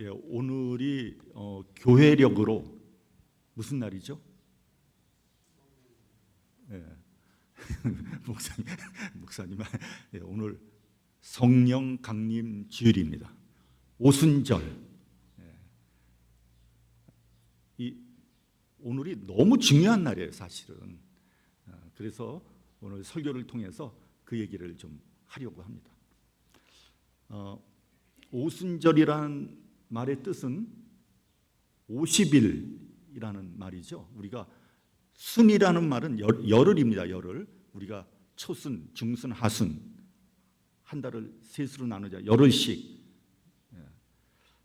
예, 오늘이 교회력으로 무슨 날이죠? 예. 목사님, 예, 오늘 성령 강림 주일입니다. 오순절. 예. 오늘이 너무 중요한 날이에요, 사실은. 그래서 오늘 설교를 통해서 그 얘기를 좀 하려고 합니다. 오순절이라는 말의 뜻은 50일이라는 말이죠. 우리가 순이라는 말은 열흘입니다. 열흘. 우리가 초순, 중순, 하순 한 달을 셋으로 나누자 열흘씩.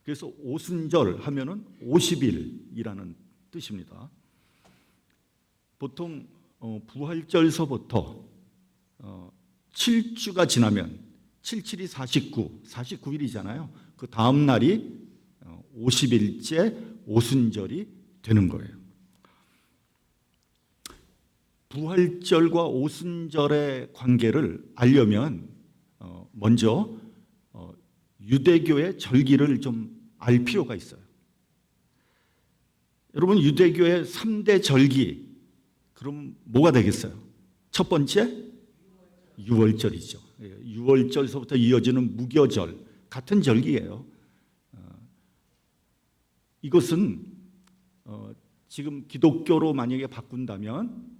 그래서 오순절 하면은 50일이라는 뜻입니다. 보통 부활절서부터 7주가 지나면 77이 49일이잖아요. 그 다음 날이 50일째 오순절이 되는 거예요. 부활절과 오순절의 관계를 알려면 먼저 유대교의 절기를 좀 알 필요가 있어요. 여러분, 유대교의 3대 절기, 그럼 뭐가 되겠어요? 첫 번째, 유월절이죠. 유월절서부터 이어지는 무교절, 같은 절기예요. 이것은 지금 기독교로 만약에 바꾼다면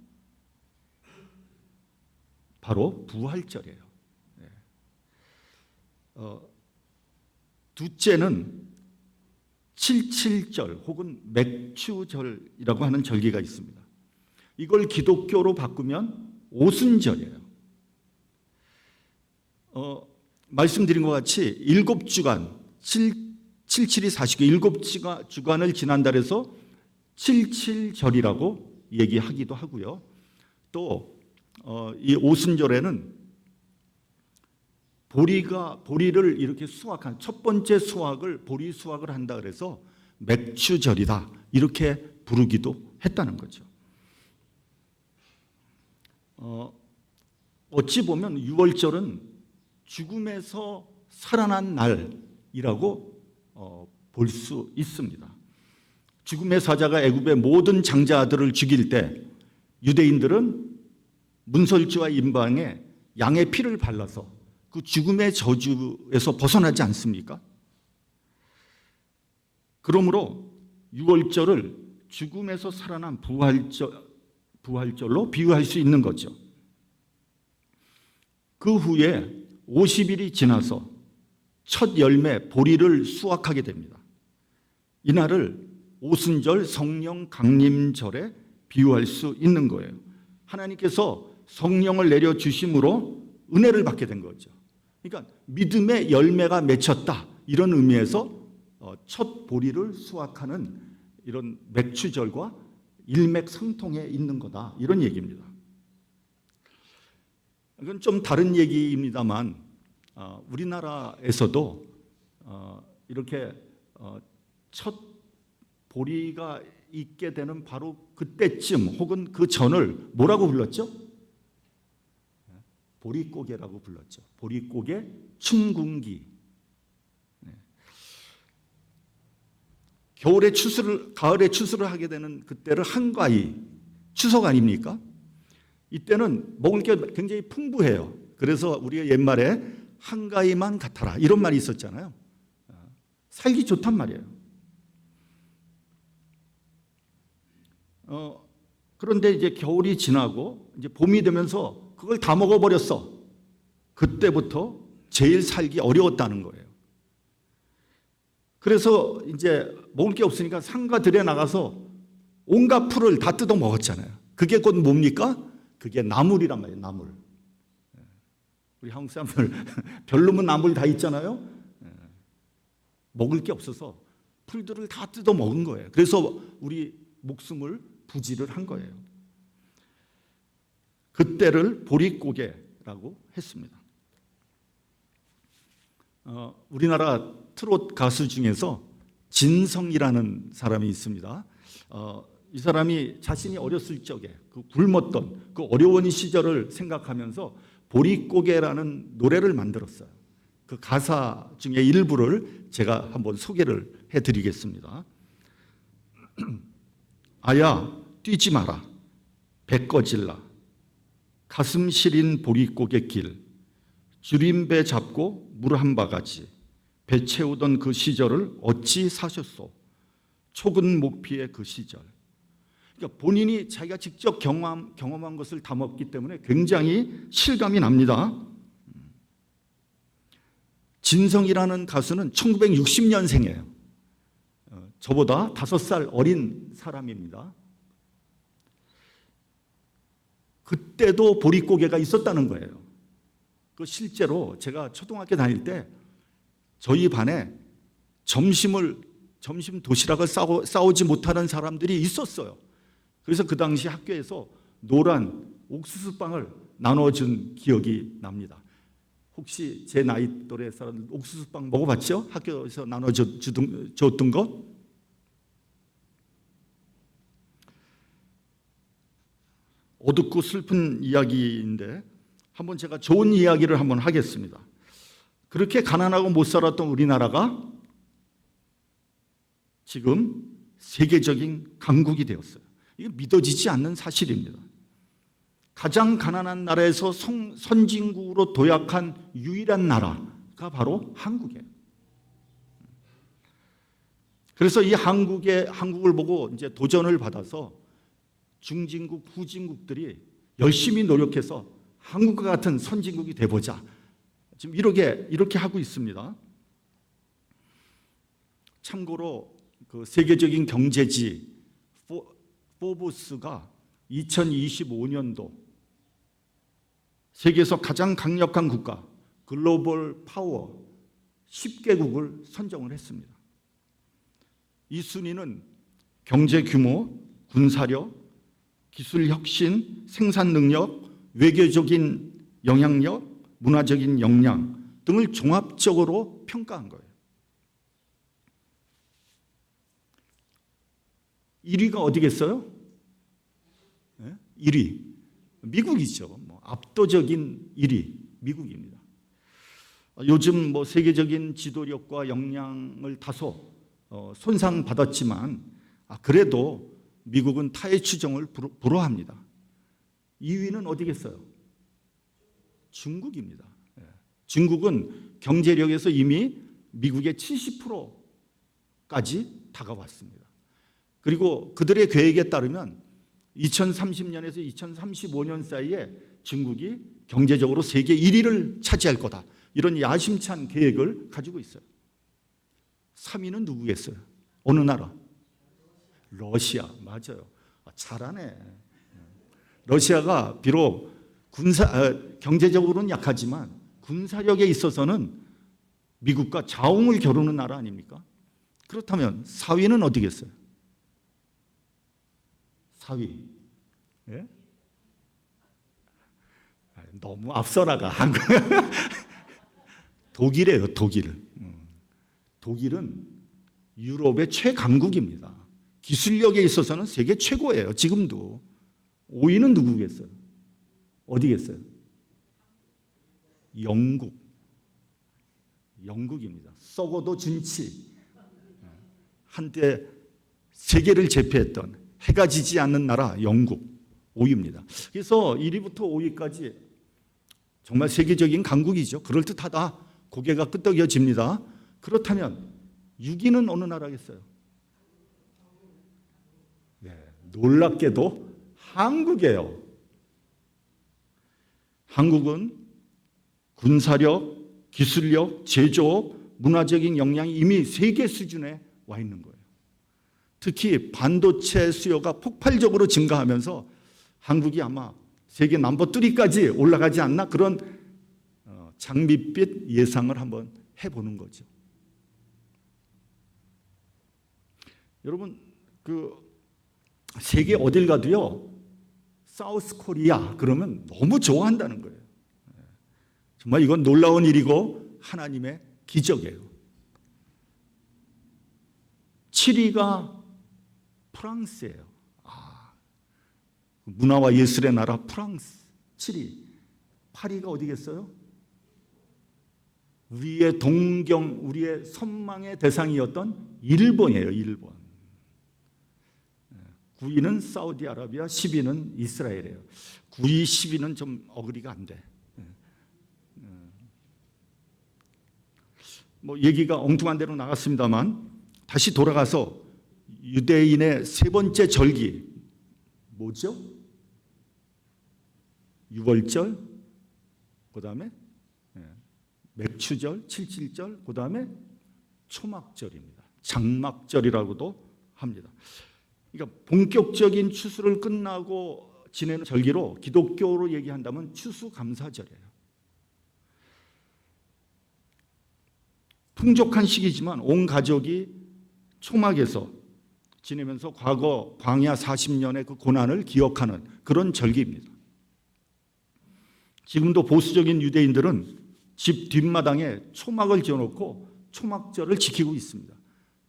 바로 부활절이에요. 둘째는 칠칠절 혹은 맥추절이라고 하는 절기가 있습니다. 이걸 기독교로 바꾸면 오순절이에요. 말씀드린 것 같이 7주간 77이 49, 7주간을 지난달에서 칠칠절이라고 얘기하기도 하고요. 또 이 오순절에는 보리를 이렇게 수확한 첫 번째 수확을 보리 수확을 한다 그래서 맥추절이다 이렇게 부르기도 했다는 거죠. 어찌 보면 유월절은 죽음에서 살아난 날이라고 볼 수 있습니다. 죽음의 사자가 애굽의 모든 장자들을 죽일 때 유대인들은 문설주와 임방에 양의 피를 발라서 그 죽음의 저주에서 벗어나지 않습니까? 그러므로 유월절을 죽음에서 살아난 부활절로 비유할 수 있는 거죠. 그 후에 50일이 지나서 첫 열매 보리를 수확하게 됩니다. 이날을 오순절 성령 강림절에 비유할 수 있는 거예요. 하나님께서 성령을 내려주심으로 은혜를 받게 된 거죠. 그러니까 믿음의 열매가 맺혔다 이런 의미에서 첫 보리를 수확하는 이런 맥추절과 일맥상통해 있는 거다 이런 얘기입니다. 이건 좀 다른 얘기입니다만 우리나라에서도 이렇게 첫 보리가 있게 되는 바로 그때쯤 혹은 그 전을 뭐라고 불렀죠? 보릿고개라고 불렀죠. 보릿고개 춘궁기. 가을에 추수를 하게 되는 그때를 한가위, 추석 아닙니까? 이때는 먹을 게 굉장히 풍부해요. 그래서 우리가 옛말에 한가위만 같아라 이런 말이 있었잖아요. 살기 좋단 말이에요. 그런데 이제 겨울이 지나고 이제 봄이 되면서 그걸 다 먹어버렸어. 그때부터 제일 살기 어려웠다는 거예요. 그래서 이제 먹을 게 없으니까 상가 들에 나가서 온갖 풀을 다 뜯어 먹었잖아요. 그게 곧 뭡니까? 그게 나물이란 말이에요. 나물. 우리 한국 사람들 별로면 나물 다 있잖아요. 먹을 게 없어서 풀들을 다 뜯어 먹은 거예요. 그래서 우리 목숨을 부지를 한 거예요. 그때를 보릿고개라고 했습니다. 우리나라 트롯 가수 중에서 진성이라는 사람이 있습니다. 이 사람이 자신이 어렸을 적에 그 굶었던 그 어려운 시절을 생각하면서 보릿고개라는 노래를 만들었어요. 그 가사 중에 일부를 제가 한번 소개를 해드리겠습니다. 아야 뛰지 마라 배 꺼질라 가슴 시린 보릿고개 길 줄임배 잡고 물 한 바가지 배 채우던 그 시절을 어찌 사셨소 촉은 목피의 그 시절. 그러니까 본인이 자기가 직접 경험한 것을 담았기 때문에 굉장히 실감이 납니다. 진성이라는 가수는 1960년생이에요. 저보다 5살 어린 사람입니다. 그때도 보릿고개가 있었다는 거예요. 그 실제로 제가 초등학교 다닐 때 저희 반에 점심 도시락을 싸오지 못하는 사람들이 있었어요. 그래서 그 당시 학교에서 노란 옥수수빵을 나눠준 기억이 납니다. 혹시 제 나이 또래 사람들 옥수수빵 먹어봤죠? 학교에서 나눠줬던 거? 어둡고 슬픈 이야기인데 한번 제가 좋은 이야기를 한번 하겠습니다. 그렇게 가난하고 못 살았던 우리나라가 지금 세계적인 강국이 되었어요. 이게 믿어지지 않는 사실입니다. 가장 가난한 나라에서 선진국으로 도약한 유일한 나라가 바로 한국이에요. 그래서 이 한국을 보고 이제 도전을 받아서 중진국, 후진국들이 열심히 노력해서 한국과 같은 선진국이 돼보자. 지금 이렇게 하고 있습니다. 참고로 그 세계적인 경제지 포브스가 2025년도 세계에서 가장 강력한 국가 글로벌 파워 10개국을 선정을 했습니다. 이 순위는 경제 규모, 군사력, 기술 혁신, 생산 능력, 외교적인 영향력, 문화적인 역량 등을 종합적으로 평가한 거예요. 1위가 어디겠어요? 네? 1위. 미국이죠. 압도적인 1위. 미국입니다. 요즘 세계적인 지도력과 역량을 다소 손상받았지만 그래도 미국은 타의 추종을 불허합니다. 2위는 어디겠어요? 중국입니다. 중국은 경제력에서 이미 미국의 70%까지 다가왔습니다. 그리고 그들의 계획에 따르면 2030년에서 2035년 사이에 중국이 경제적으로 세계 1위를 차지할 거다. 이런 야심찬 계획을 가지고 있어요. 3위는 누구겠어요? 어느 나라? 러시아. 맞아요. 잘하네. 러시아가 비록 경제적으로는 약하지만 군사력에 있어서는 미국과 자웅을 겨루는 나라 아닙니까? 그렇다면 4위는 어디겠어요? 4위. 예? 너무 앞서나가. 독일이에요, 독일. 독일은 유럽의 최강국입니다. 기술력에 있어서는 세계 최고예요, 지금도. 5위는 누구겠어요? 어디겠어요? 영국입니다. 썩어도 준치. 한때 세계를 제패했던 해가 지지 않는 나라 영국 5위입니다. 그래서 1위부터 5위까지 정말 세계적인 강국이죠. 그럴듯하다. 고개가 끄덕여집니다. 그렇다면 6위는 어느 나라겠어요? 네, 놀랍게도 한국이에요. 한국은 군사력, 기술력, 제조업, 문화적인 역량이 이미 세계 수준에 와 있는 거예요. 특히 반도체 수요가 폭발적으로 증가하면서 한국이 아마 세계 넘버 3까지 올라가지 않나 그런 장밋빛 예상을 한번 해보는 거죠. 여러분 그 세계 어딜 가도요 사우스 코리아 그러면 너무 좋아한다는 거예요. 정말 이건 놀라운 일이고 하나님의 기적이에요. 7위가 프랑스예요. 문화와 예술의 나라 프랑스 7위. 8위가 어디겠어요? 우리의 동경, 우리의 선망의 대상이었던 일본이에요. 일본. 9위는 사우디아라비아, 10위는 이스라엘이에요. 9위, 10위는 좀 어그리가 안 돼. 뭐 얘기가 엉뚱한 데로 나갔습니다만 다시 돌아가서 유대인의 세 번째 절기 뭐죠? 유월절, 그 다음에 맥추절, 칠칠절, 그 다음에 초막절입니다. 장막절이라고도 합니다. 그러니까 본격적인 추수를 끝나고 지내는 절기로 기독교로 얘기한다면 추수감사절이에요. 풍족한 시기지만 온 가족이 초막에서 지내면서 과거 광야 40년의 그 고난을 기억하는 그런 절기입니다. 지금도 보수적인 유대인들은 집 뒷마당에 초막을 지어놓고 초막절을 지키고 있습니다.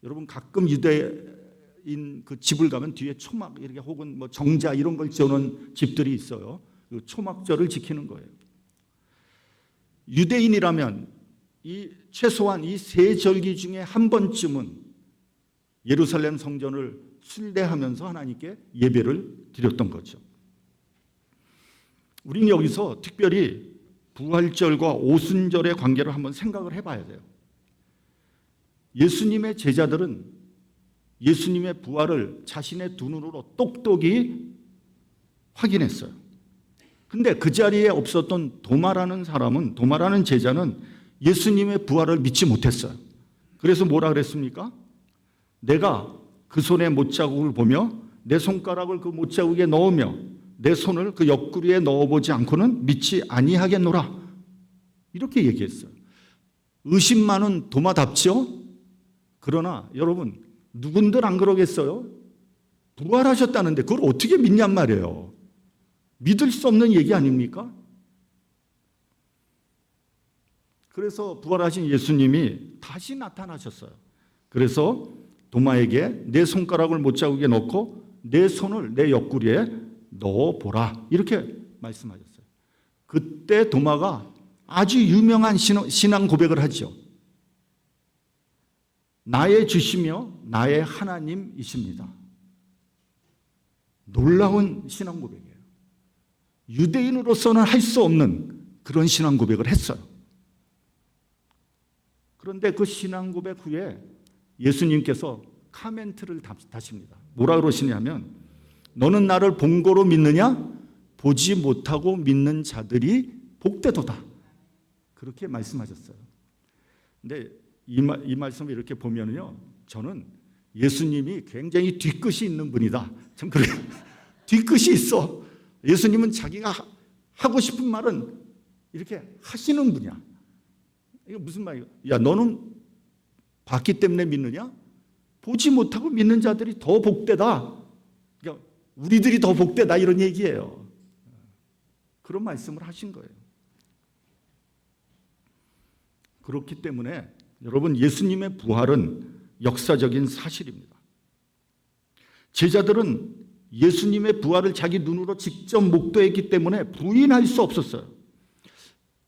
여러분 가끔 유대인 그 집을 가면 뒤에 초막 이렇게 혹은 뭐 정자 이런 걸 지어놓은 집들이 있어요. 그 초막절을 지키는 거예요. 유대인이라면 이 최소한 이 세 절기 중에 한 번쯤은 예루살렘 성전을 순례하면서 하나님께 예배를 드렸던 거죠. 우리는 여기서 특별히 부활절과 오순절의 관계를 한번 생각을 해봐야 돼요. 예수님의 제자들은 예수님의 부활을 자신의 두 눈으로 똑똑히 확인했어요. 근데 그 자리에 없었던 도마라는 사람은, 도마라는 제자는 예수님의 부활을 믿지 못했어요. 그래서 뭐라 그랬습니까? 내가 그 손의 못자국을 보며 내 손가락을 그 못자국에 넣으며 내 손을 그 옆구리에 넣어보지 않고는 믿지 아니하겠노라. 이렇게 얘기했어요. 의심 많은 도마답죠? 그러나 여러분 누군들 안 그러겠어요? 부활하셨다는데 그걸 어떻게 믿냔 말이에요. 믿을 수 없는 얘기 아닙니까? 그래서 부활하신 예수님이 다시 나타나셨어요. 그래서 도마에게 내 손가락을 못자국에 넣고 내 손을 내 옆구리에 넣어보라 이렇게 말씀하셨어요. 그때 도마가 아주 유명한 신앙 고백을 하죠. 나의 주시며 나의 하나님이십니다. 놀라운 신앙 고백이에요. 유대인으로서는 할 수 없는 그런 신앙 고백을 했어요. 그런데 그 신앙 고백 후에 예수님께서 카멘트를 다십니다. 뭐라 그러시냐면 너는 나를 본 거로 믿느냐? 보지 못하고 믿는 자들이 복되도다. 그렇게 말씀하셨어요. 근데 이 말씀을 이렇게 보면요, 저는 예수님이 굉장히 뒤끝이 있는 분이다. 전 그렇게 뒤끝이 있어. 예수님은 자기가 하고 싶은 말은 이렇게 하시는 분이야. 이게 무슨 말이야? 야, 너는 봤기 때문에 믿느냐? 보지 못하고 믿는 자들이 더 복되다. 그러니까 우리들이 더 복되다 이런 얘기예요. 그런 말씀을 하신 거예요. 그렇기 때문에 여러분 예수님의 부활은 역사적인 사실입니다. 제자들은 예수님의 부활을 자기 눈으로 직접 목도했기 때문에 부인할 수 없었어요.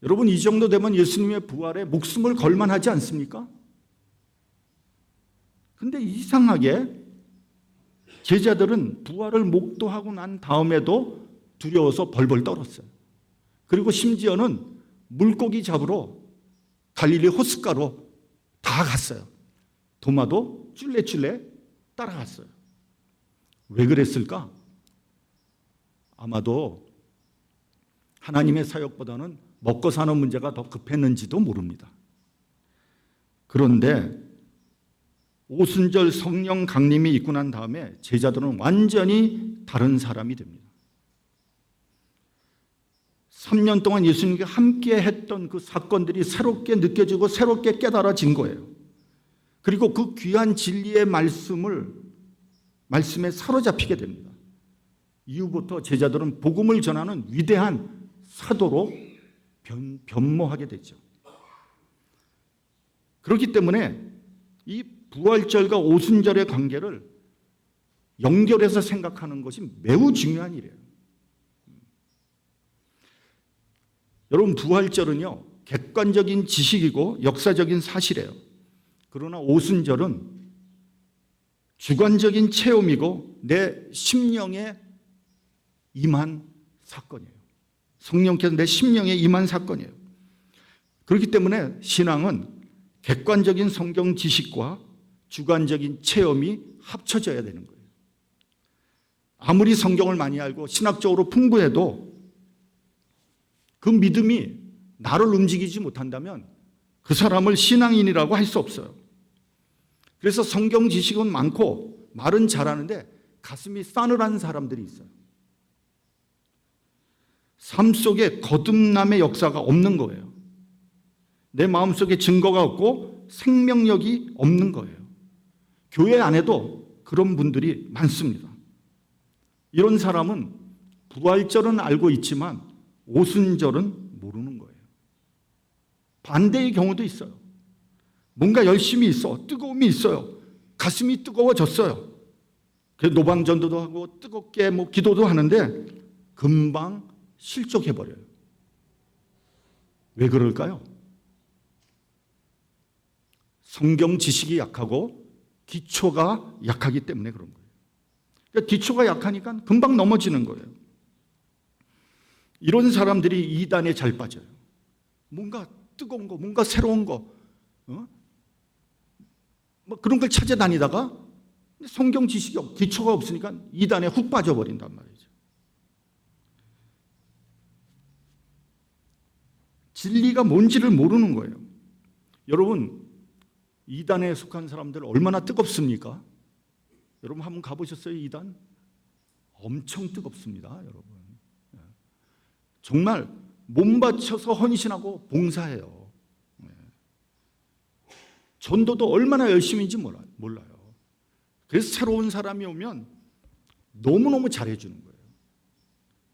여러분 이 정도 되면 예수님의 부활에 목숨을 걸만하지 않습니까? 근데 이상하게 제자들은 부활을 목도하고 난 다음에도 두려워서 벌벌 떨었어요. 그리고 심지어는 물고기 잡으러 갈릴리 호숫가로 다 갔어요. 도마도 쫄래쫄래 따라갔어요. 왜 그랬을까? 아마도 하나님의 사역보다는 먹고 사는 문제가 더 급했는지도 모릅니다. 그런데 오순절 성령 강림이 있고 난 다음에 제자들은 완전히 다른 사람이 됩니다. 3년 동안 예수님과 함께 했던 그 사건들이 새롭게 느껴지고 새롭게 깨달아진 거예요. 그리고 그 귀한 진리의 말씀에 사로잡히게 됩니다. 이후부터 제자들은 복음을 전하는 위대한 사도로 변모하게 되죠. 그렇기 때문에 이 부활절과 오순절의 관계를 연결해서 생각하는 것이 매우 중요한 일이에요. 여러분 부활절은요 객관적인 지식이고 역사적인 사실이에요. 그러나 오순절은 주관적인 체험이고 내 심령에 임한 사건이에요. 성령께서 내 심령에 임한 사건이에요. 그렇기 때문에 신앙은 객관적인 성경 지식과 주관적인 체험이 합쳐져야 되는 거예요. 아무리 성경을 많이 알고 신학적으로 풍부해도 그 믿음이 나를 움직이지 못한다면 그 사람을 신앙인이라고 할 수 없어요. 그래서 성경 지식은 많고 말은 잘하는데 가슴이 싸늘한 사람들이 있어요. 삶 속에 거듭남의 역사가 없는 거예요. 내 마음속에 증거가 없고 생명력이 없는 거예요. 교회 안에도 그런 분들이 많습니다. 이런 사람은 부활절은 알고 있지만 오순절은 모르는 거예요. 반대의 경우도 있어요. 뭔가 열심히 있어, 뜨거움이 있어요. 가슴이 뜨거워졌어요. 그래서 노방전도도 하고 뜨겁게 기도도 하는데 금방 실족해버려요. 왜 그럴까요? 성경 지식이 약하고 기초가 약하기 때문에 그런 거예요. 그러니까 기초가 약하니까 금방 넘어지는 거예요. 이런 사람들이 이단에 잘 빠져요. 뭔가 뜨거운 거, 뭔가 새로운 거, 그런 걸 찾아다니다가 성경 지식이 기초가 없으니까 이단에 훅 빠져버린단 말이죠. 진리가 뭔지를 모르는 거예요. 여러분, 이단에 속한 사람들 얼마나 뜨겁습니까? 여러분 한번 가보셨어요, 이단? 엄청 뜨겁습니다, 여러분. 정말 몸 바쳐서 헌신하고 봉사해요. 전도도 얼마나 열심인지 몰라요. 그래서 새로운 사람이 오면 너무너무 잘해주는 거예요.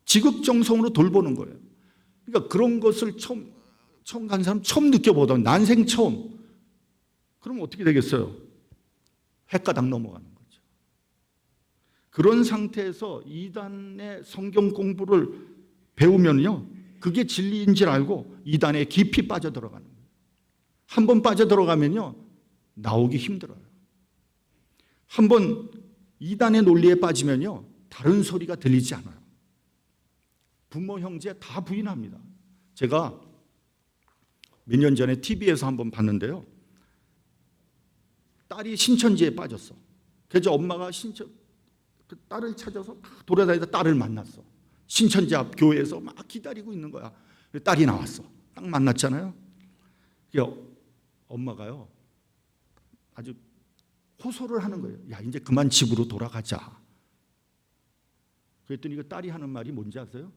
지극정성으로 돌보는 거예요. 그러니까 그런 것을 처음 간 사람 처음 느껴보던 난생 처음. 그럼 어떻게 되겠어요? 헷가닥 넘어가는 거죠. 그런 상태에서 이단의 성경 공부를 배우면요, 그게 진리인 줄 알고 이단에 깊이 빠져들어가는 거예요. 한번 빠져들어가면요 나오기 힘들어요. 한번 이단의 논리에 빠지면요 다른 소리가 들리지 않아요. 부모, 형제 다 부인합니다. 제가 몇 년 전에 TV에서 한번 봤는데요, 딸이 신천지에 빠졌어. 그래서 엄마가 그 딸을 찾아서 돌아다니다 딸을 만났어. 신천지 앞 교회에서 막 기다리고 있는 거야. 딸이 나왔어. 딱 만났잖아요. 엄마가요 아주 호소를 하는 거예요. 야, 이제 그만 집으로 돌아가자. 그랬더니 그 딸이 하는 말이 뭔지 아세요?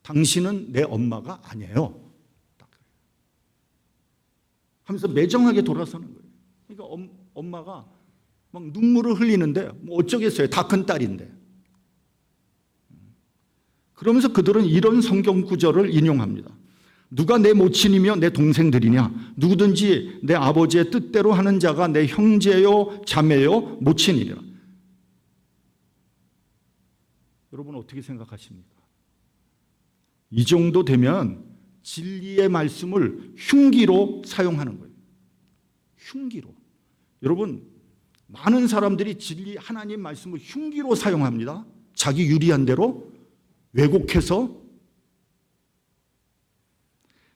당신은 내 엄마가 아니에요. 딱 하면서 매정하게 돌아서는 거예요. 그러니까 엄마가 막 눈물을 흘리는데 뭐 어쩌겠어요. 다 큰 딸인데. 그러면서 그들은 이런 성경 구절을 인용합니다. 누가 내 모친이며 내 동생들이냐? 누구든지 내 아버지의 뜻대로 하는 자가 내 형제요 자매요 모친이라. 여러분 어떻게 생각하십니까? 이 정도 되면 진리의 말씀을 흉기로 사용하는 거예요. 흉기로. 여러분 많은 사람들이 진리 하나님 말씀을 흉기로 사용합니다. 자기 유리한 대로 왜곡해서.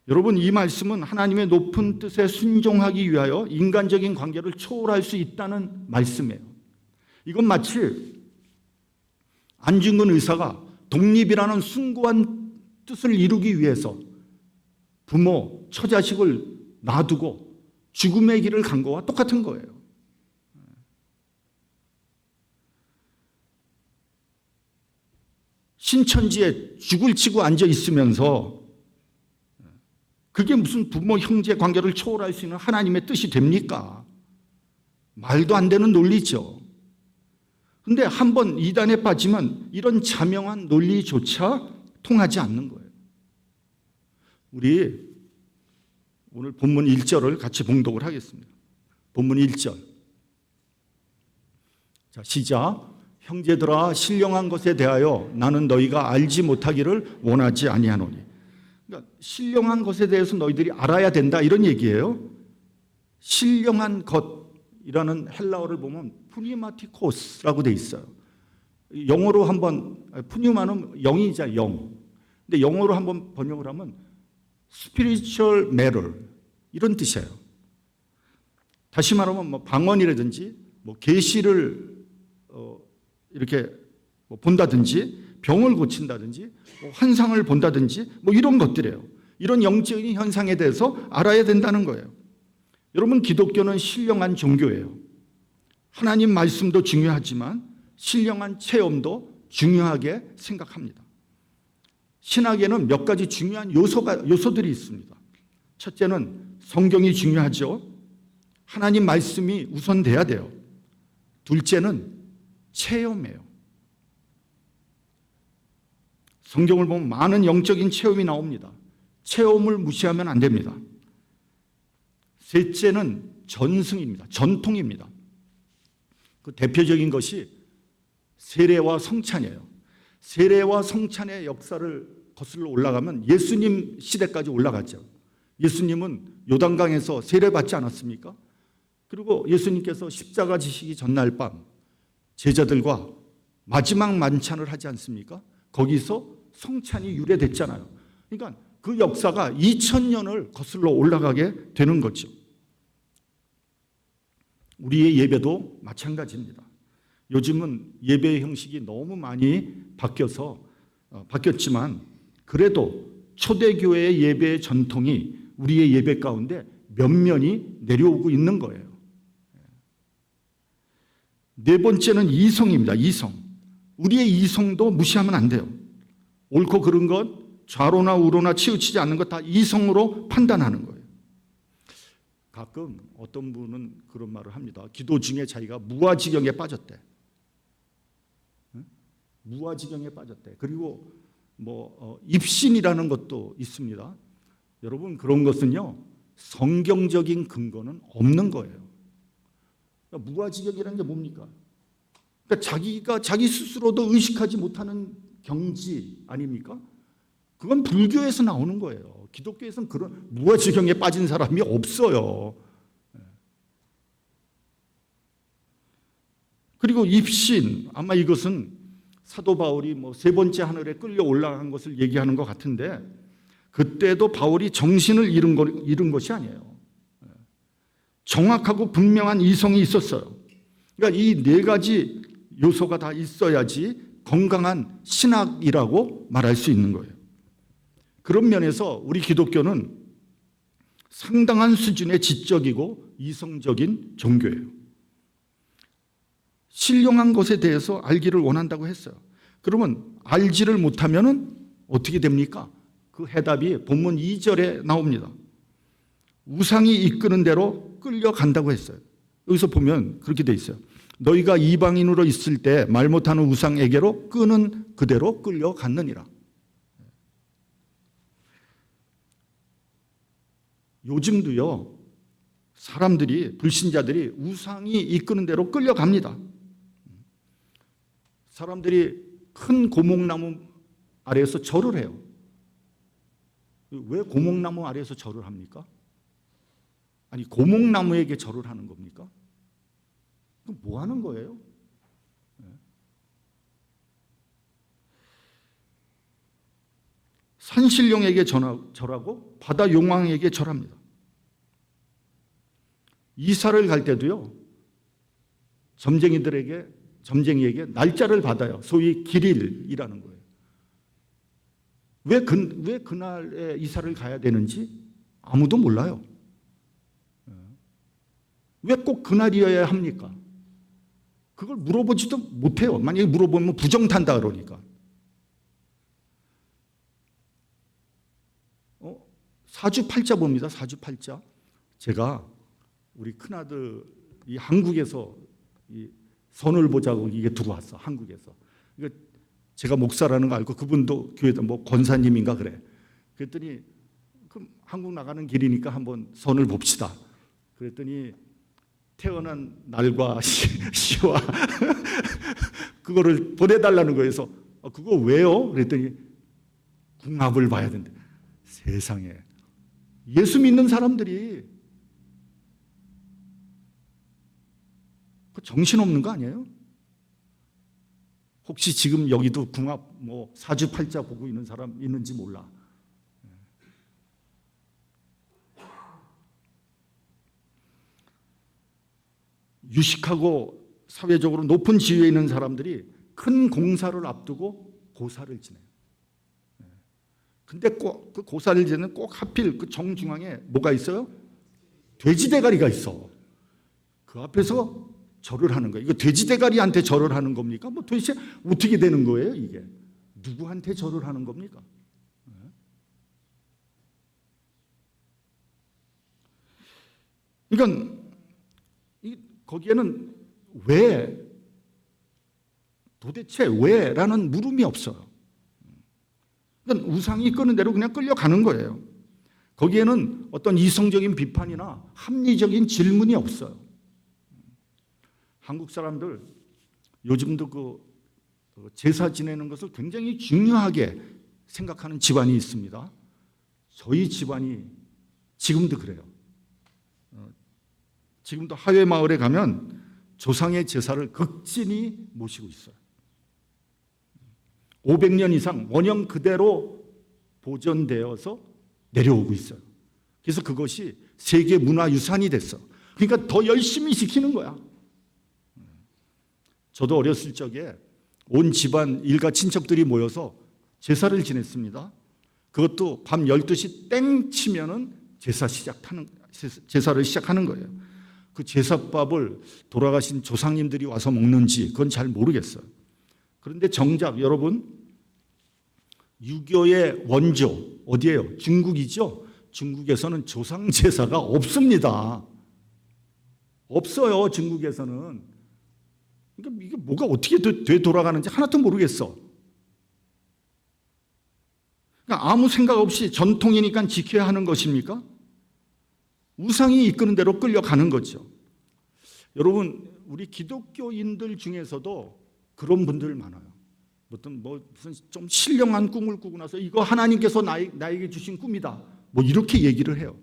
여러분 이 말씀은 하나님의 높은 뜻에 순종하기 위하여 인간적인 관계를 초월할 수 있다는 말씀이에요. 이건 마치 안중근 의사가 독립이라는 숭고한 뜻을 이루기 위해서 부모, 처자식을 놔두고 죽음의 길을 간 거와 똑같은 거예요. 신천지에 죽을 치고 앉아 있으면서 그게 무슨 부모, 형제 관계를 초월할 수 있는 하나님의 뜻이 됩니까? 말도 안 되는 논리죠. 그런데 한번 이단에 빠지면 이런 자명한 논리조차 통하지 않는 거예요. 우리 오늘 본문 1절을 같이 봉독을 하겠습니다. 본문 1절. 자, 시작. 형제들아, 신령한 것에 대하여 나는 너희가 알지 못하기를 원하지 아니하노니. 그러니까 신령한 것에 대해서 너희들이 알아야 된다 이런 얘기예요. 신령한 것이라는 헬라어를 보면 푸니마티코스라고 돼 있어요. 영어로 한번 푸니마는 영이자 영. 근데 영어로 한번 번역을 하면 spiritual matter 이런 뜻이에요. 다시 말하면 뭐 방언이라든지 뭐 계시를 이렇게 뭐 본다든지 병을 고친다든지 뭐 환상을 본다든지 뭐 이런 것들이에요. 이런 영적인 현상에 대해서 알아야 된다는 거예요. 여러분, 기독교는 신령한 종교예요. 하나님 말씀도 중요하지만 신령한 체험도 중요하게 생각합니다. 신학에는 몇 가지 중요한 요소들이 있습니다. 첫째는 성경이 중요하죠. 하나님 말씀이 우선돼야 돼요. 둘째는 체험이에요. 성경을 보면 많은 영적인 체험이 나옵니다. 체험을 무시하면 안 됩니다. 셋째는 전승입니다. 전통입니다. 그 대표적인 것이 세례와 성찬이에요. 세례와 성찬의 역사를 거슬러 올라가면 예수님 시대까지 올라갔죠. 예수님은 요단강에서 세례받지 않았습니까? 그리고 예수님께서 십자가 지시기 전날 밤 제자들과 마지막 만찬을 하지 않습니까? 거기서 성찬이 유래됐잖아요. 그러니까 그 역사가 2000년을 거슬러 올라가게 되는 거죠. 우리의 예배도 마찬가지입니다. 요즘은 예배 형식이 너무 많이 바뀌었지만 그래도 초대교회의 예배의 전통이 우리의 예배 가운데 면면이 내려오고 있는 거예요. 네 번째는 이성입니다. 이성. 우리의 이성도 무시하면 안 돼요. 옳고 그른 것, 좌로나 우로나 치우치지 않는 것 다 이성으로 판단하는 거예요. 가끔 어떤 분은 그런 말을 합니다. 기도 중에 자기가 무아지경에 빠졌대. 무아지경에 빠졌대. 그리고 입신이라는 것도 있습니다. 여러분, 그런 것은요 성경적인 근거는 없는 거예요. 그러니까 무아지경이라는 게 뭡니까? 그러니까 자기가 자기 스스로도 의식하지 못하는 경지 아닙니까? 그건 불교에서 나오는 거예요. 기독교에서는 그런 무아지경에 빠진 사람이 없어요. 그리고 입신, 아마 이것은 사도 바울이 세 번째 하늘에 끌려 올라간 것을 얘기하는 것 같은데 그때도 바울이 정신을 잃은 것이 아니에요. 정확하고 분명한 이성이 있었어요. 그러니까 이 네 가지 요소가 다 있어야지 건강한 신학이라고 말할 수 있는 거예요. 그런 면에서 우리 기독교는 상당한 수준의 지적이고 이성적인 종교예요. 신령한 것에 대해서 알기를 원한다고 했어요. 그러면 알지를 못하면 어떻게 됩니까? 그 해답이 본문 2절에 나옵니다. 우상이 이끄는 대로 끌려간다고 했어요. 여기서 보면 그렇게 돼 있어요. 너희가 이방인으로 있을 때 말 못하는 우상에게로 끄는 그대로 끌려갔느니라. 요즘도요 사람들이, 불신자들이 우상이 이끄는 대로 끌려갑니다. 사람들이 큰 고목나무 아래에서 절을 해요. 왜 고목나무 아래에서 절을 합니까? 아니, 고목나무에게 절을 하는 겁니까? 그럼 뭐 하는 거예요? 산신령에게 절하고 바다 용왕에게 절합니다. 이사를 갈 때도요 점쟁이에게 날짜를 받아요. 소위 길일이라는 거예요. 왜 그날에 이사를 가야 되는지 아무도 몰라요. 왜 꼭 그날이어야 합니까? 그걸 물어보지도 못해요. 만약에 물어보면 부정탄다 그러니까. 사주팔자 봅니다. 사주팔자. 제가 우리 큰아들이 한국에서 이 선을 보자고 이게 두고 왔어. 한국에서. 그러니까 제가 목사라는 거 알고 그분도 교회도 권사님인가 그래. 그랬더니 그럼 한국 나가는 길이니까 한번 선을 봅시다. 그랬더니 태어난 날과 시와 그거를 보내달라는 거에서 그거 왜요? 그랬더니 궁합을 봐야 된대. 세상에, 예수 믿는 사람들이 정신없는 거 아니에요? 혹시 지금 여기도 궁합 사주팔자 보고 있는 사람 있는지 몰라. 유식하고 사회적으로 높은 지위에 있는 사람들이 큰 공사를 앞두고 고사를 지내요. 근데 꼭 그 고사를 지내는 꼭 하필 그 정중앙에 뭐가 있어요? 돼지 대가리가 있어. 그 앞에서 절을 하는 거예요. 이거 돼지 대가리한테 절을 하는 겁니까? 뭐 도대체 어떻게 되는 거예요, 이게? 누구한테 절을 하는 겁니까? 그러니까 거기에는 왜, 도대체 왜라는 물음이 없어요. 그러니까 우상이 이끄는 대로 그냥 끌려가는 거예요. 거기에는 어떤 이성적인 비판이나 합리적인 질문이 없어요. 한국 사람들 요즘도 그 제사 지내는 것을 굉장히 중요하게 생각하는 집안이 있습니다. 저희 집안이 지금도 그래요. 지금도 하회 마을에 가면 조상의 제사를 극진히 모시고 있어요. 500년 이상 원형 그대로 보존되어서 내려오고 있어요. 그래서 그것이 세계 문화유산이 됐어. 그러니까 더 열심히 지키는 거야. 저도 어렸을 적에 온 집안 일가 친척들이 모여서 제사를 지냈습니다. 그것도 밤 12시 땡 치면은 제사를 시작하는 거예요. 그 제사밥을 돌아가신 조상님들이 와서 먹는지 그건 잘 모르겠어요. 그런데 정작 여러분, 유교의 원조 어디예요? 중국이죠. 중국에서는 조상 제사가 없습니다. 없어요, 중국에서는. 그러니까 이게 뭐가 어떻게 돌아가는지 하나도 모르겠어. 그러니까 아무 생각 없이 전통이니까 지켜야 하는 것입니까? 우상이 이끄는 대로 끌려가는 거죠. 여러분, 우리 기독교인들 중에서도 그런 분들 많아요. 무슨 좀 신령한 꿈을 꾸고 나서 이거 하나님께서 나에게 주신 꿈이다. 이렇게 얘기를 해요.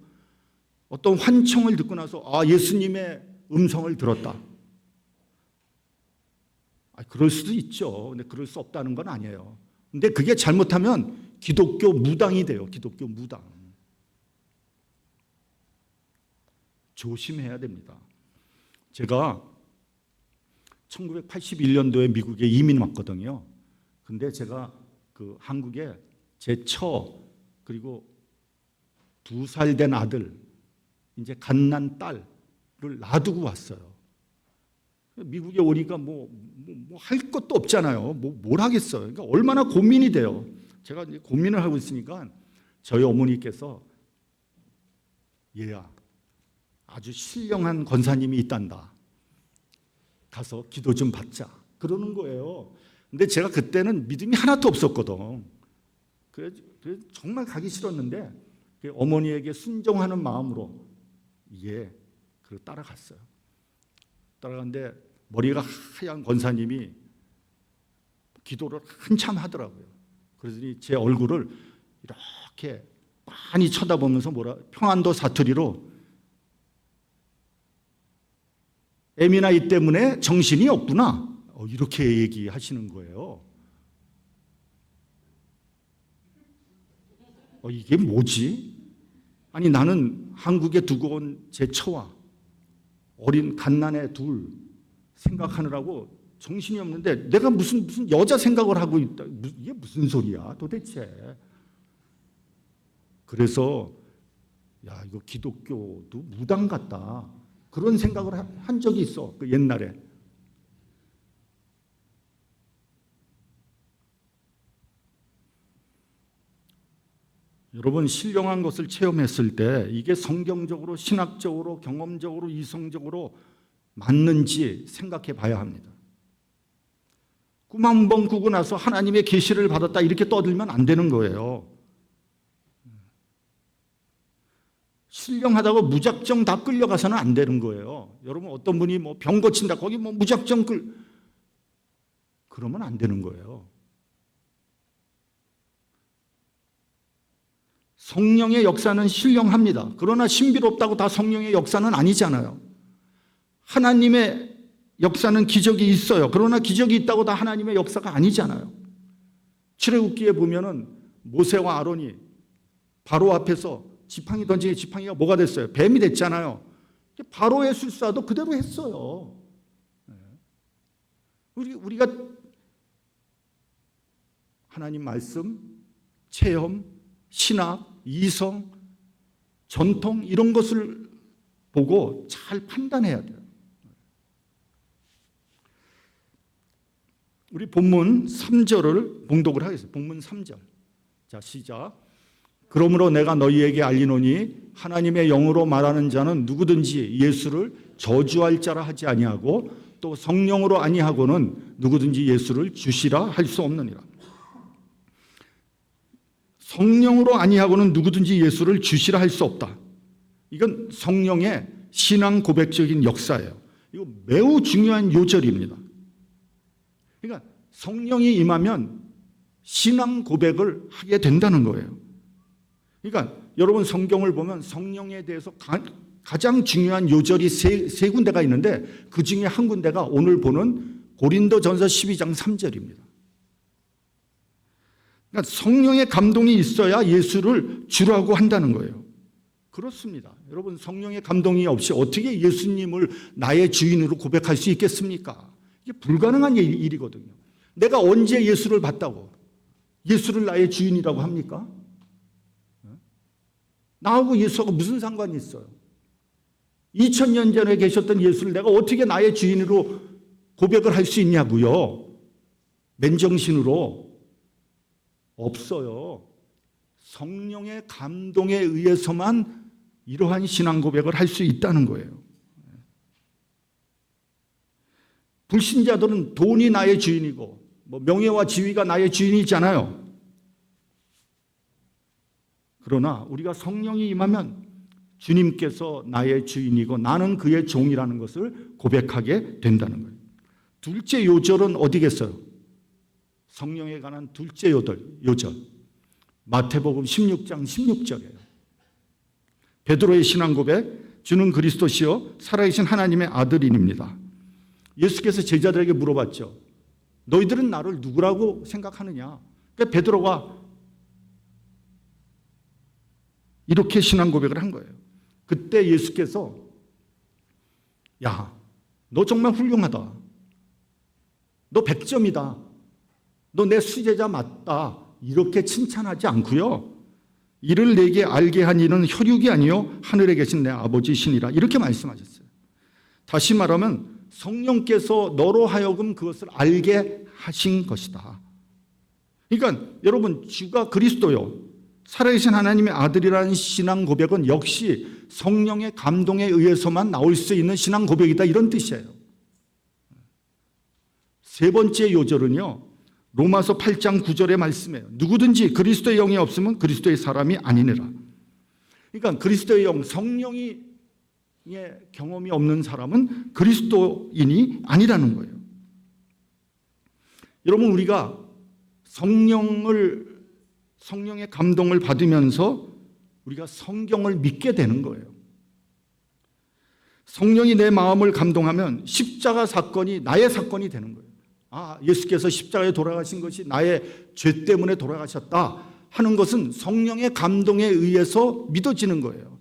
어떤 환청을 듣고 나서 예수님의 음성을 들었다. 그럴 수도 있죠. 근데 그럴 수 없다는 건 아니에요. 근데 그게 잘못하면 기독교 무당이 돼요. 기독교 무당. 조심해야 됩니다. 제가 1981년도에 미국에 이민 왔거든요. 근데 제가 그 한국에 제 그리고 2살 된 아들, 이제 갓난 딸을 놔두고 왔어요. 미국에 오니까 할 것도 없잖아요. 뭘 하겠어요. 그러니까 얼마나 고민이 돼요. 제가 이제 고민을 하고 있으니까 저희 어머니께서 얘야, 아주 신령한 권사님이 있단다. 가서 기도 좀 받자. 그러는 거예요. 근데 제가 그때는 믿음이 하나도 없었거든. 그래서 정말 가기 싫었는데 어머니에게 순종하는 마음으로 따라갔어요. 따라갔는데 머리가 하얀 권사님이 기도를 한참 하더라고요. 그러더니 제 얼굴을 이렇게 많이 쳐다보면서 평안도 사투리로 애미 나이 때문에 정신이 없구나. 이렇게 얘기하시는 거예요. 이게 뭐지? 아니, 나는 한국에 두고 온 제 처와 어린 갓난애 둘 생각하느라고 정신이 없는데 내가 무슨 여자 생각을 하고 있다. 이게 무슨 소리야 도대체. 그래서 이거 기독교도 무당 같다. 그런 생각을 한 적이 있어. 그 옛날에. 여러분, 신령한 것을 체험했을 때 이게 성경적으로, 신학적으로, 경험적으로, 이성적으로 맞는지 생각해 봐야 합니다. 꿈 한 번 꾸고 나서 하나님의 계시를 받았다 이렇게 떠들면 안 되는 거예요. 신령하다고 무작정 다 끌려가서는 안 되는 거예요. 여러분, 어떤 분이 병 고친다 거기 무작정 그러면 안 되는 거예요. 성령의 역사는 신령합니다. 그러나 신비롭다고 다 성령의 역사는 아니잖아요. 하나님의 역사는 기적이 있어요. 그러나 기적이 있다고 다 하나님의 역사가 아니잖아요. 출애굽기에 보면은 모세와 아론이 바로 앞에서 지팡이 던지니 지팡이가 뭐가 됐어요? 뱀이 됐잖아요. 바로의 술사도 그대로 했어요. 우리가 하나님 말씀, 체험, 신학, 이성, 전통 이런 것을 보고 잘 판단해야 돼요. 우리 본문 3절을 봉독을 하겠습니다. 본문 3절. 자, 시작. 그러므로 내가 너희에게 알리노니 하나님의 영으로 말하는 자는 누구든지 예수를 저주할 자라 하지 아니하고 또 성령으로 아니하고는 누구든지 예수를 주시라 할 수 없느니라. 성령으로 아니하고는 누구든지 예수를 주시라 할 수 없다. 이건 성령의 신앙 고백적인 역사예요. 이거 매우 중요한 요절입니다. 그러니까 성령이 임하면 신앙 고백을 하게 된다는 거예요. 그러니까 여러분 성경을 보면 성령에 대해서 가장 중요한 요절이 세 군데가 있는데 그 중에 한 군데가 오늘 보는 고린도전서 12장 3절입니다. 그러니까 성령의 감동이 있어야 예수를 주라고 한다는 거예요. 그렇습니다. 여러분 성령의 감동이 없이 어떻게 예수님을 나의 주인으로 고백할 수 있겠습니까? 이게 불가능한 일이거든요. 내가 언제 예수를 봤다고 예수를 나의 주인이라고 합니까? 나하고 예수하고 무슨 상관이 있어요? 2000년 전에 계셨던 예수를 내가 어떻게 나의 주인으로 고백을 할 수 있냐고요? 맨정신으로? 없어요. 성령의 감동에 의해서만 이러한 신앙 고백을 할 수 있다는 거예요. 불신자들은 돈이 나의 주인이고 명예와 지위가 나의 주인이잖아요. 그러나 우리가 성령이 임하면 주님께서 나의 주인이고 나는 그의 종이라는 것을 고백하게 된다는 거예요. 둘째 요절은 어디겠어요? 성령에 관한 둘째 요절. 마태복음 16장 16절이에요. 베드로의 신앙 고백, 주는 그리스도시요 살아계신 하나님의 아들이니입니다. 예수께서 제자들에게 물어봤죠. 너희들은 나를 누구라고 생각하느냐? 그러니까 베드로가 이렇게 신앙 고백을 한 거예요. 그때 예수께서 야, 너 정말 훌륭하다. 너 100점이다. 너 내 수제자 맞다. 이렇게 칭찬하지 않고요. 이를 내게 알게 한 이는 혈육이 아니요 하늘에 계신 내 아버지시니라. 이렇게 말씀하셨어요. 다시 말하면 성령께서 너로 하여금 그것을 알게 하신 것이다. 그러니까 여러분 주가 그리스도요 살아계신 하나님의 아들이라는 신앙 고백은 역시 성령의 감동에 의해서만 나올 수 있는 신앙 고백이다 이런 뜻이에요. 세 번째 요절은요 로마서 8장 9절의 말씀이에요. 누구든지 그리스도의 영이 없으면 그리스도의 사람이 아니니라. 그러니까 그리스도의 영, 성령의 경험이 없는 사람은 그리스도인이 아니라는 거예요. 여러분 우리가 성령의 감동을 받으면서 우리가 성경을 믿게 되는 거예요. 성령이 내 마음을 감동하면 십자가 사건이 나의 사건이 되는 거예요. 아, 예수께서 십자가에 돌아가신 것이 나의 죄 때문에 돌아가셨다 하는 것은 성령의 감동에 의해서 믿어지는 거예요.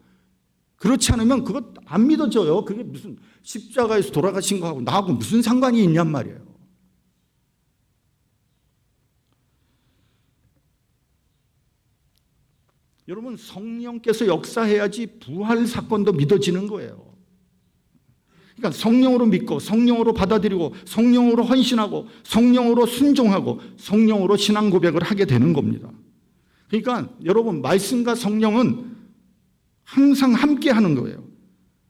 그렇지 않으면 그것 안 믿어져요. 그게 무슨 십자가에서 돌아가신 거하고 나하고 무슨 상관이 있냔 말이에요. 여러분 성령께서 역사해야지 부활 사건도 믿어지는 거예요. 그러니까 성령으로 믿고 성령으로 받아들이고 성령으로 헌신하고 성령으로 순종하고 성령으로 신앙 고백을 하게 되는 겁니다. 그러니까 여러분 말씀과 성령은 항상 함께 하는 거예요.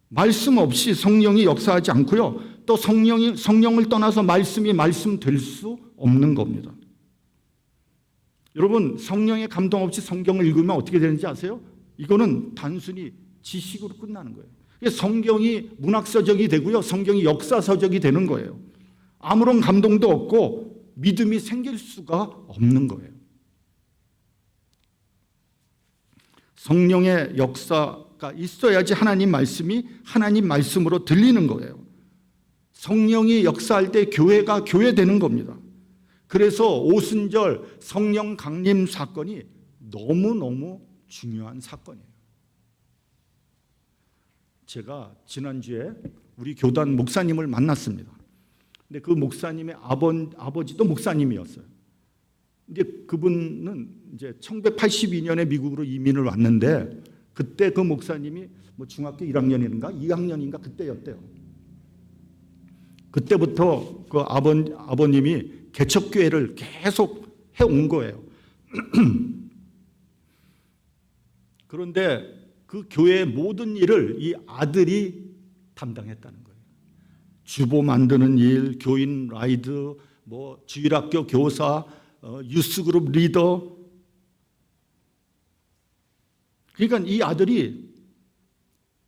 말씀 없이 성령이 역사하지 않고요. 또 성령을 떠나서 말씀이 말씀 될 수 없는 겁니다. 여러분 성령의 감동 없이 성경을 읽으면 어떻게 되는지 아세요? 이거는 단순히 지식으로 끝나는 거예요. 성경이 문학서적이 되고요. 성경이 역사서적이 되는 거예요. 아무런 감동도 없고 믿음이 생길 수가 없는 거예요. 성령의 역사가 있어야지 하나님 말씀이 하나님 말씀으로 들리는 거예요. 성령이 역사할 때 교회가 교회되는 겁니다. 그래서 오순절 성령 강림 사건이 너무너무 중요한 사건이에요. 제가 지난주에 우리 교단 목사님을 만났습니다. 근데 그 목사님의 아버지도 목사님이었어요. 근데 그분은 이제 1982년에 미국으로 이민을 왔는데 그때 그 목사님이 뭐 중학교 1학년인가 2학년인가 그때였대요. 그때부터 그 아버님이 개척교회를 계속 해온 거예요. 그런데 그 교회의 모든 일을 이 아들이 담당했다는 거예요. 주보 만드는 일, 교인 라이드, 뭐 주일학교 교사, 유스그룹 리더. 그러니까 이 아들이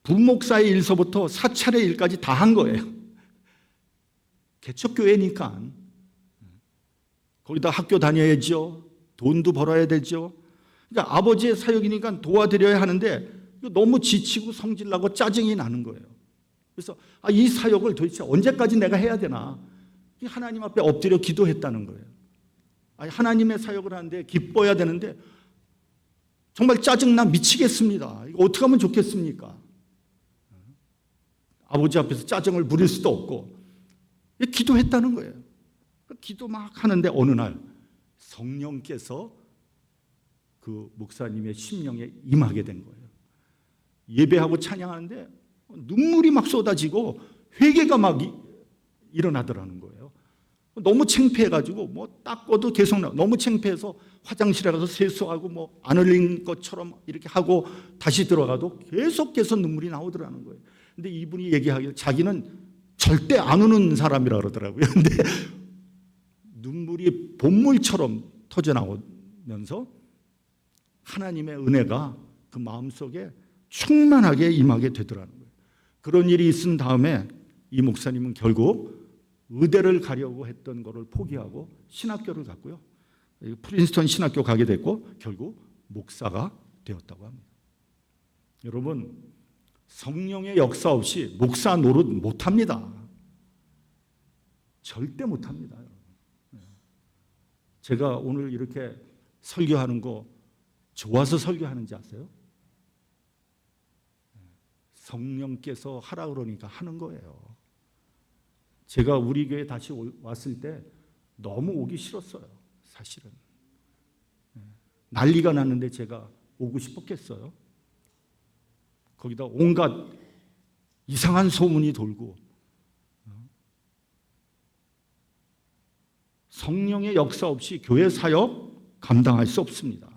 부목사의 일서부터 사찰의 일까지 다 한 거예요. 개척교회니까 거기다 학교 다녀야죠. 돈도 벌어야 되죠. 그러니까 아버지의 사역이니까 도와드려야 하는데 너무 지치고 성질나고 짜증이 나는 거예요. 그래서 이 사역을 도대체 언제까지 내가 해야 되나? 하나님 앞에 엎드려 기도했다는 거예요. 하나님의 사역을 하는데 기뻐야 되는데 정말 짜증나 미치겠습니다. 이거 어떻게 하면 좋겠습니까? 아버지 앞에서 짜증을 부릴 수도 없고 기도했다는 거예요. 기도 막 하는데 어느 날 성령께서 그 목사님의 심령에 임하게 된 거예요. 예배하고 찬양하는데 눈물이 막 쏟아지고 회개가 막 일어나더라는 거예요. 너무 창피해가지고 뭐 닦고도 계속 너무 창피해서 화장실에 가서 세수하고 뭐 안 흘린 것처럼 이렇게 하고 다시 들어가도 계속해서 눈물이 나오더라는 거예요. 근데 이분이 얘기하기를 자기는 절대 안 우는 사람이라 그러더라고요. 근데 눈물이 본물처럼 터져 나오면서 하나님의 은혜가 그 마음속에 충만하게 임하게 되더라는 거예요. 그런 일이 있은 다음에 이 목사님은 결국 의대를 가려고 했던 것을 포기하고 신학교를 갔고요. 프린스턴 신학교 가게 됐고 결국 목사가 되었다고 합니다. 여러분, 성령의 역사 없이 목사 노릇 못합니다. 절대 못합니다. 제가 오늘 이렇게 설교하는 거 좋아서 설교하는지 아세요? 성령께서 하라 그러니까 하는 거예요. 제가 우리 교회 다시 왔을 때 너무 오기 싫었어요. 사실은. 난리가 났는데 제가 오고 싶었겠어요? 거기다 온갖 이상한 소문이 돌고 성령의 역사 없이 교회 사역 감당할 수 없습니다.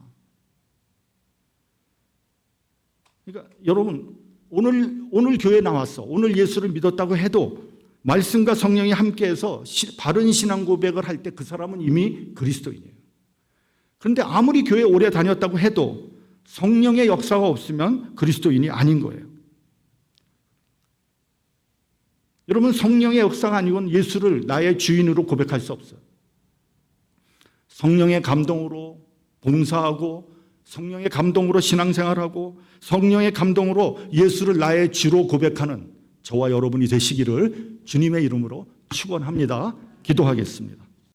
그러니까 여러분 오늘 교회 나왔어. 오늘 예수를 믿었다고 해도 말씀과 성령이 함께해서 바른 신앙 고백을 할 때 그 사람은 이미 그리스도인이에요. 그런데 아무리 교회 오래 다녔다고 해도 성령의 역사가 없으면 그리스도인이 아닌 거예요. 여러분, 성령의 역사가 아니고는 예수를 나의 주인으로 고백할 수 없어요. 성령의 감동으로 봉사하고 성령의 감동으로 신앙생활하고 성령의 감동으로 예수를 나의 주로 고백하는 저와 여러분이 되시기를 주님의 이름으로 축원합니다. 기도하겠습니다.